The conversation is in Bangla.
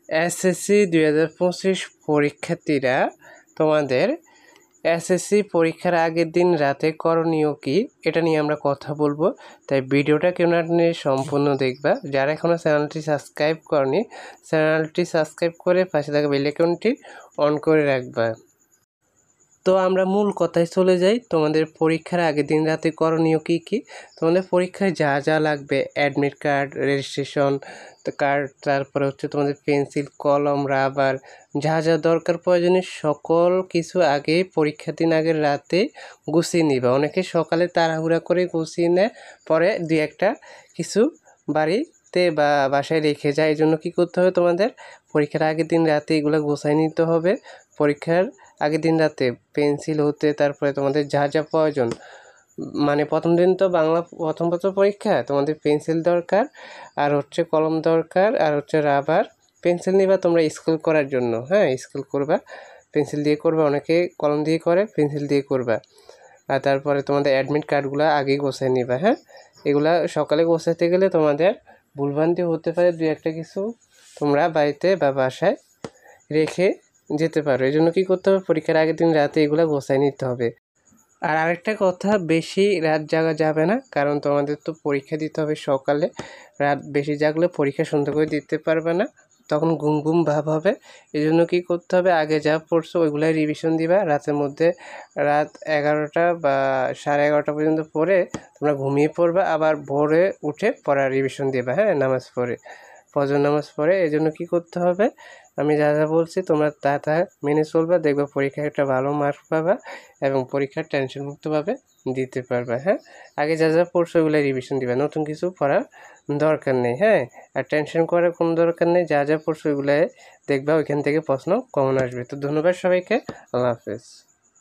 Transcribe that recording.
এসএসসি 2025 পরীক্ষার্থীরা তোমাদের এসএসসি পরীক্ষার আগের দিন রাতে করণীয় কি এটা নিয়ে আমরা কথা বলবো। তাই ভিডিওটা কেউ না নিয়ে সম্পূর্ণ দেখবা। যারা এখনও চ্যানেলটি সাবস্ক্রাইব করনি চ্যানেলটি সাবস্ক্রাইব করে পাশে থাকা বেল আইকনটি অন করে রাখবা। তো আমরা মূল কথায় চলে যাই। তোমাদের পরীক্ষার আগের দিন রাতে করণীয় কি কি? তোমাদের পরীক্ষায় যা যা লাগবে, অ্যাডমিট কার্ড, রেজিস্ট্রেশন কার্ড, তারপরে হচ্ছে তোমাদের পেন্সিল, কলম, রাবার, যা যা দরকার প্রয়োজনীয় সকল কিছু আগে পরীক্ষার দিন আগের রাতে গুছিয়ে নিবা। অনেকে সকালে তাড়াহুড়া করে গুছিয়ে নেয়, পরে দুই একটা কিছু বাড়িতে বা বাসায় রেখে যায়। এই জন্য কী করতে হবে, তোমাদের পরীক্ষার আগের দিন রাতে এগুলো গোছায় নিতে হবে। পরীক্ষার আগের দিন রাতে পেন্সিল হতে, তারপরে তোমাদের যা যা প্রয়োজন, মানে প্রথম দিন তো বাংলা প্রথম পরীক্ষা, তোমাদের পেন্সিল দরকার, আর হচ্ছে কলম দরকার, আর হচ্ছে রাবার। পেন্সিল নিবা তোমরা স্কেল করার জন্য, হ্যাঁ স্কেল করবা, পেন্সিল দিয়ে করবা, অনেকে কলম দিয়ে করে, পেন্সিল দিয়ে করবা। আর তারপরে তোমাদের অ্যাডমিট কার্ডগুলো আগেই গোছায় নিবা। হ্যাঁ, এগুলা সকালে গোছাতে গেলে তোমাদের ভুলভ্রান্তি হতে পারে, দু একটা কিছু তোমরা বাড়িতে বা বাসায় রেখে যেতে পারো। এই জন্য কী করতে হবে, পরীক্ষার আগের দিন রাতে এগুলো গোছায় নিতে হবে। আর আরেকটা কথা, বেশি রাত জাগা যাবে না, কারণ তোমাদের তো পরীক্ষা দিতে হবে সকালে। রাত বেশি জাগলে পরীক্ষা সুন্দর করে দিতে পারবে না, তখন ঘুম ঘুম ভাব হবে। এই জন্য কী করতে হবে, আগে যা পড়ছো ওইগুলাই রিভিশন দিবা। রাতের মধ্যে রাত 11টা বা 11:30 পর্যন্ত পড়ে তোমরা ঘুমিয়ে পড়বা, আবার ভোরে উঠে পড়ার রিভিশন দিবা। হ্যাঁ, নামাজ পড়ে, ফজর নামাজ পড়ে। এই জন্য কী করতে হবে, আমি যা যা বলছি তোমরা তা মেনে চলবা, দেখবা পরীক্ষায় একটা ভালো মার্ক পাবা এবং পরীক্ষার টেনশনমুক্তভাবে দিতে পারবা। হ্যাঁ, আগে যা যা পড়ছো ওগুলো রিভিশন দিবা, নতুন কিছু পড়ার দরকার নেই। হ্যাঁ, আর টেনশন করার কোনো দরকার নেই, যা যা পড়ছো ওগুলো দেখবা ওইখান থেকে প্রশ্ন কমন আসবে। তো ধন্যবাদ সবাইকে, আল্লাহ হাফেজ।